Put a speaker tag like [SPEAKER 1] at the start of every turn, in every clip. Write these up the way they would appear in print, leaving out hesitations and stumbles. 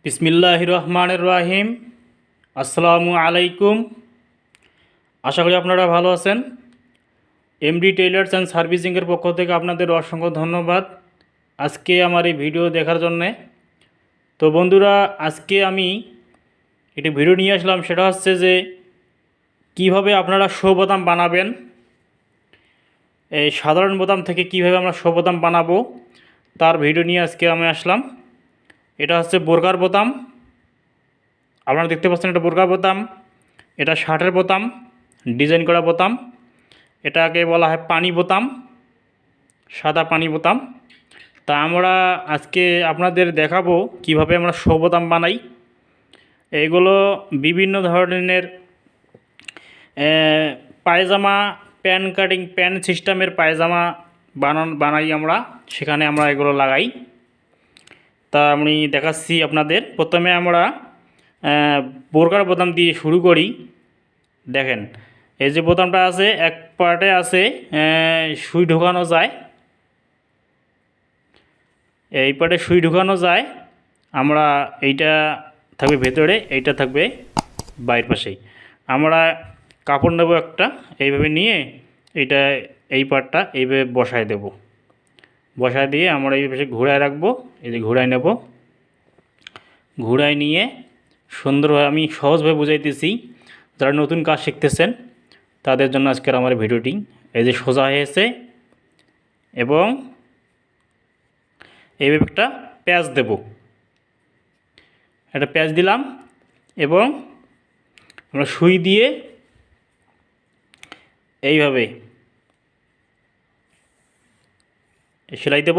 [SPEAKER 1] বিসমিল্লাহির রহমানির রহিম। আসসালামু আলাইকুম। আশা করি আপনারা ভালো আছেন। এমডি টেইলার্স অ্যান্ড সার্ভিসিংয়ের পক্ষ থেকে আপনাদের অসংখ্য ধন্যবাদ আজকে আমার এই ভিডিও দেখার জন্যে। তো বন্ধুরা, আজকে আমি একটি ভিডিও নিয়ে আসলাম, সেটা হচ্ছে যে কিভাবে আপনারা শো বোতাম বানাবেন। এই সাধারণ বোতাম থেকে কিভাবে আমরা শো বোতাম বানাবো তার ভিডিও নিয়ে আজকে আমি আসলাম। এটা হচ্ছে বোরকার বোতাম, আপনারা দেখতে পাচ্ছেন এটা বোরকার বোতাম। এটা শার্টের বোতাম, ডিজাইন করা বোতাম। এটাকে বলা হয় পানি বোতাম, সাদা পানি বোতাম। তা আমরা আজকে আপনাদের দেখাবো কিভাবে আমরা শো বোতাম বানাই। এইগুলো বিভিন্ন ধরনের পায়জামা, প্যান কাটিং, প্যান সিস্টেমের পায়জামা বানাই আমরা, সেখানে আমরা এগুলো লাগাই। তা আমি দেখাচ্ছি আপনাদের। প্রথমে আমরা বোরকার বোতাম দিয়ে শুরু করি। দেখেন, এই যে বোতামটা আছে, এক পার্টে আছে সুই ঢোকানো যায়, এই পার্টে সুই ঢোকানো যায়। আমরা এইটা থাকবে ভেতরে, এইটা থাকবে বাইরের পাশেই। আমরা কাপড় নেব একটা, এইভাবে নিয়ে এইটা এই পার্টটা এইভাবে বসায় দেব। বসায় দিয়ে আমরা এই পাশে ঘুরায় রাখবো। এই যে ঘুরায় নেব, ঘুরায় নিয়ে সুন্দরভাবে, আমি সহজভাবে বুঝাইতেছি, যারা নতুন কাজ শিখতেছেন তাদের জন্য আজকের আমার ভিডিওটি। এই যে সোজা হয়েছে, এবং এইভাবে একটা প্যাচ দেব, একটা প্যাচ দিলাম, এবং আমরা সুই দিয়ে এইভাবে সেলাই দেব।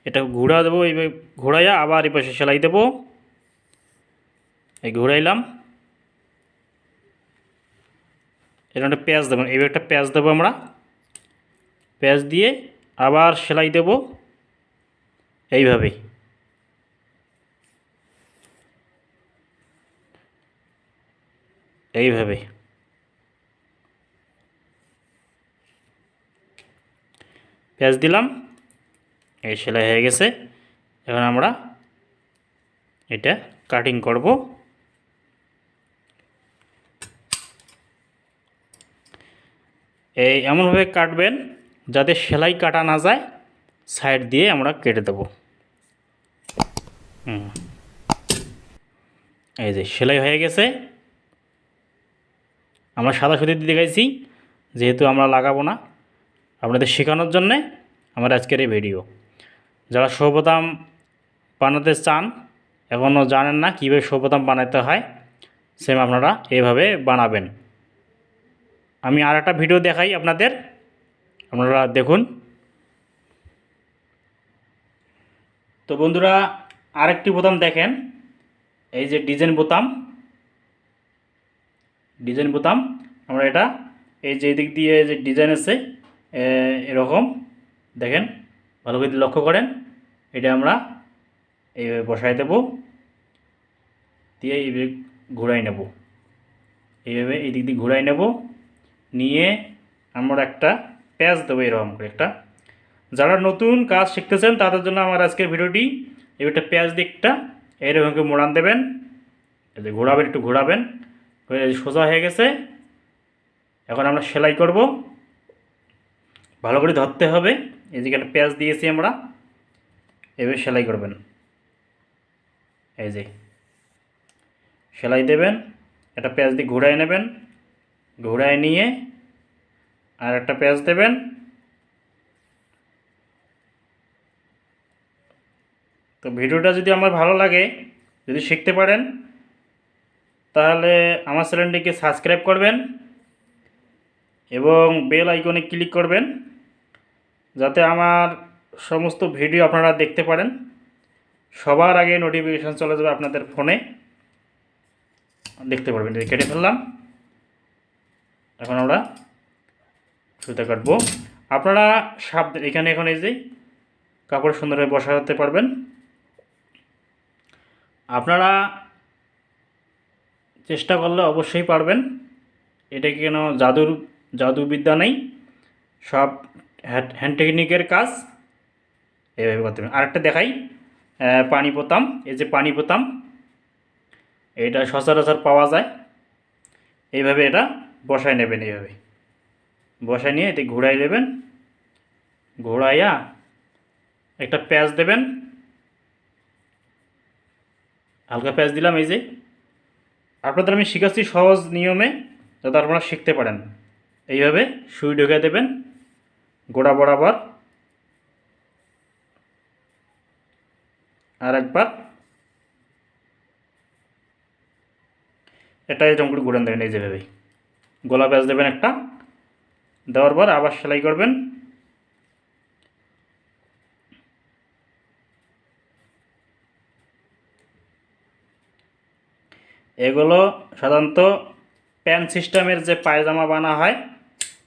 [SPEAKER 1] এটা ঘুরা দেবো, এইভাবে ঘোরাইয়া আবার এই পাশে সেলাই দেব। এই ঘুরাইলাম, এটা একটা প্যাচ দেবো, এইভাবে একটা প্যাচ দেবো আমরা। প্যাচ দিয়ে আবার সেলাই দেব এইভাবে। এইভাবে প্যাচ দিলাম, এই সেলাই হয়ে গেছে। এখন আমরা এটা কাটিং করব। এই এমনভাবে কাটবেন যাতে সেলাই কাটা না যায়, সাইড দিয়ে আমরা কেটে দেব। এই যে সেলাই হয়ে গেছে। আমরা সাদা সুতি দিয়ে দেখাইছি, যেহেতু আমরা লাগাবো না, আপনাদের শেখানোর জন্যে আমার আজকের এই ভিডিও। যারা শো বোতাম বানাতে চান, এখনও জানেন না কীভাবে শো বোতাম বানাতে হয়, সেম আপনারা এভাবে বানাবেন। আমি আর একটা ভিডিও দেখাই আপনাদের, আপনারা দেখুন। তো বন্ধুরা, আরেকটি বোতাম দেখেন, এই যে ডিজাইন বোতাম। ডিজাইন বোতাম আমরা এটা, এই যে এদিক দিয়ে যে ডিজাইন আছে এরকম, দেখেন ভালো করে লক্ষ্য করেন। এটা আমরা এইভাবে বসাই দেব, দিয়ে এইভাবে ঘুরাই নেব, এইভাবে এই দিক দিয়ে ঘুরাই নেব, নিয়ে আমরা একটা প্যাচ দেবো এরকম করে একটা। যারা নতুন কাজ শিখতেছেন তাদের জন্য আমার আজকের ভিডিওটি। একটা প্যাচ দিয়ে একটা এইরকম করে মোড়ান দেবেন, এই যে ঘোরাবেন, একটু ঘোরাবেন, সোজা হয়ে গেছে। এখন আমরা সেলাই করব, ভালো করে ধরতে হবে। এই যেখানে প্যাচ দিয়েছি আমরা, এভাবে সেলাই করবেন। এই যে সেলাই দেবেন, একটা প্যাচ দিয়ে ঘুরায় নেবেন, ঘুরায় নিয়ে আর একটা প্যাচ দেবেন। তো ভিডিওটা যদি আমার ভালো লাগে, যদি শিখতে পারেন, তাহলে আমার চ্যানেলটিকে সাবস্ক্রাইব করবেন এবং বেল আইকনে ক্লিক করবেন, যাতে আমার সমস্ত ভিডিও আপনারা দেখতে পারেন। সবার আগে নোটিফিকেশান চলে যাবে আপনাদের ফোনে, দেখতে পারবেন। কেটে ফেললাম, এখন আমরা সুতা কাটবো। আপনারা সাবধানে এখানে এখন এই যে কাপড় সুন্দরভাবে বসাতে পারবেন। আপনারা চেষ্টা করলে অবশ্যই পারবেন। এটা কেন জাদুবিদ্যা নেই, সব হ্যান্ড টেকনিকের কাজ। এইভাবে করতে হবে। আরেকটা দেখাই, পানি বোতাম। এই যে পানি বোতাম, এটা সচরাচর পাওয়া যায়। এইভাবে এটা বসায় নেবেন, এইভাবে বসায় নিয়ে এতে ঘুরাই দেবেন, ঘোরাইয়া একটা প্যাঁচ দেবেন, হালকা প্যাঁচ দিলাম। এই যে আপনাদের আমি শিখাচ্ছি সহজ নিয়মে, যাতে আপনারা শিখতে পারেন। এইভাবে সুই ঢুকে দেবেন গোড়া বরাবর, আর একবার এটা এরকম করে ঘুরান দেবেন। এই যেভাবে গলা প্যাঁচ দেবেন একটা, দেওয়ার পর আবার সেলাই করবেন। এগুলো সাধারণত প্যান্ট সিস্টেমের যে পায়জামা বানা হয়,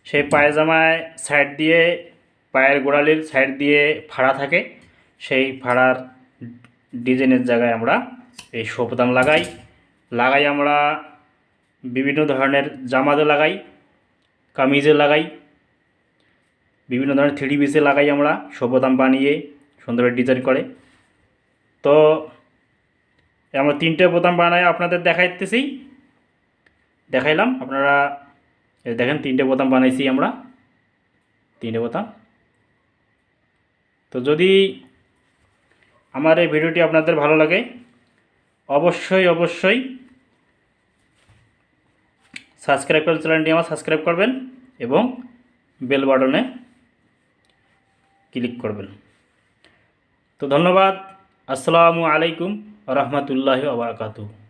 [SPEAKER 1] সেই পায়জামায় সাইড দিয়ে, পায়ের গোড়ালির সাইড দিয়ে ফাড়া থাকে, সেই ফাড়ার ডিজাইনের জায়গায় আমরা এই বোতাম লাগাই আমরা বিভিন্ন ধরনের জামাতে লাগাই, কামিজে লাগাই, বিভিন্ন ধরনের 3D পিসে লাগাই আমরা বোতাম বানিয়ে সুন্দর ডিজাইন করে। তো আমরা 3টে বোতাম বানাই আপনাদের দেখাইলাম। আপনারা দেখেন 3টে বোতাম বানাইছি আমরা, 3টে বোতাম। তো যদি আমার এই ভিডিওটি আপনাদের ভালো লাগে, অবশ্যই সাবস্ক্রাইব করেন, চ্যানেলটি আমার সাবস্ক্রাইব করবেন এবং বেল বাটনে ক্লিক করবেন। তো ধন্যবাদ। আসসালামু আলাইকুম ওয়া রাহমাতুল্লাহি ওয়া বারাকাতুহু।